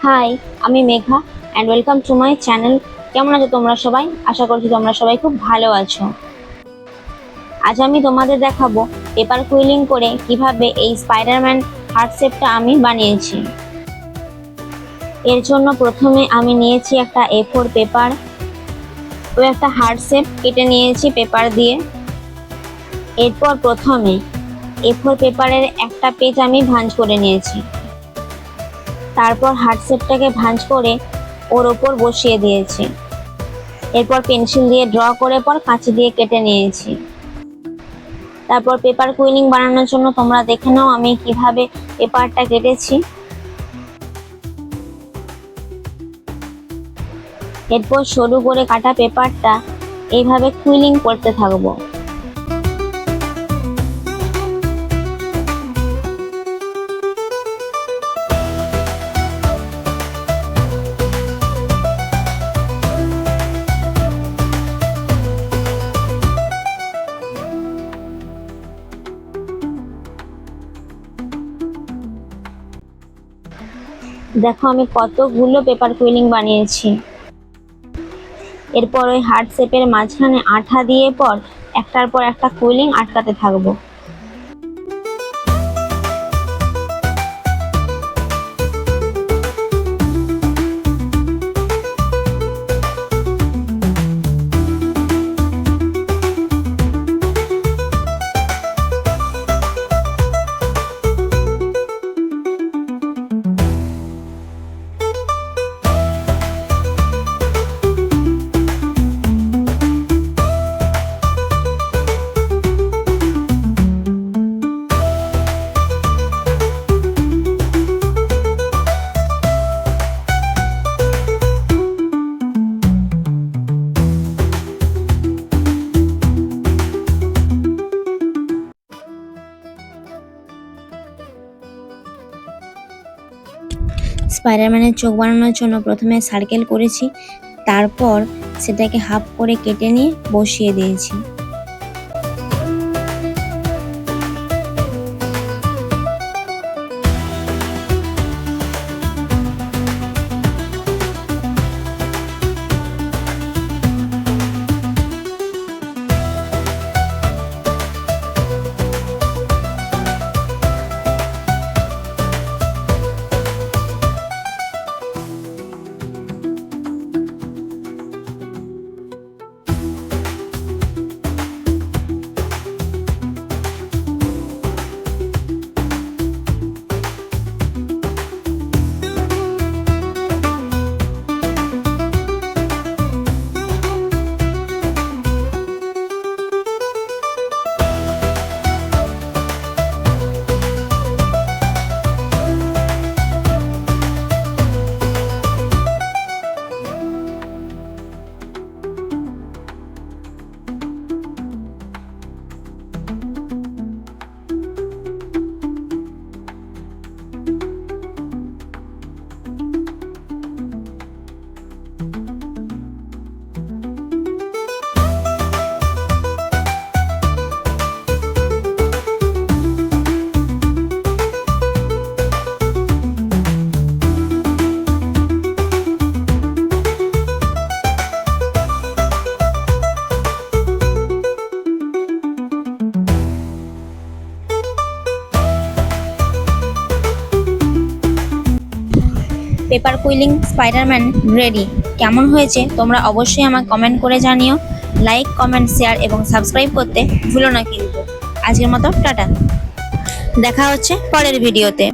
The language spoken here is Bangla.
হাই, আমি Megha and welcome to my channel. কেমন আছো তোমরা সবাই? আশা করছি তোমরা সবাই খুব ভালো আছো। আজ আমি তোমাদের দেখাবো পেপার কুইলিং করে কিভাবে এই স্পাইডারম্যান হার্ট শেপটা আমি বানিয়েছি। এর জন্য প্রথমে আমি নিয়েছি একটা A4 পেপার ও একটা হার্ট শেপ কেটে নিয়েছি পেপার দিয়ে। এরপর প্রথমে A4 পেপারের একটা পেজ আমি ভাঁজ করে নিয়েছি। তারপর হার্ট শেপটাকে ভাঁজ করে ওর ওপর বসিয়ে দিয়েছি। এরপর পেন্সিল দিয়ে ড্র করে পর কাঁচি দিয়ে কেটে নিয়েছি। তারপর পেপার কুইলিং বানানোর জন্য তোমরা দেখে নাও আমি কিভাবে পেপারটা কেটেছি। এরপর সরু করে কাটা পেপারটা এইভাবে কুইলিং করতে থাকবো। দেখো আমি কতগুলো পেপার কুইলিং বানিয়েছি। এরপর ওই হার্ট শেপের মাঝখানে আঠা দিয়ে পর একটার পর একটা কুইলিং আটকাতে থাকবো। স্পাইডারম্যানের চোখ বানানোর জন্য প্রথমে সার্কেল করেছি, তারপর সেটাকে হাফ করে কেটে নিয়ে বসিয়ে দিয়েছি। Paper quilling Spiderman ready. কেমন হয়েছে তোমরা অবশ্যই আমাকে কমেন্ট করে জানিও। লাইক, কমেন্ট, শেয়ার এবং সাবস্ক্রাইব করতে ভুলো না কিন্তু। আজকের মতো টাটা, দেখা হচ্ছে পরের ভিডিওতে।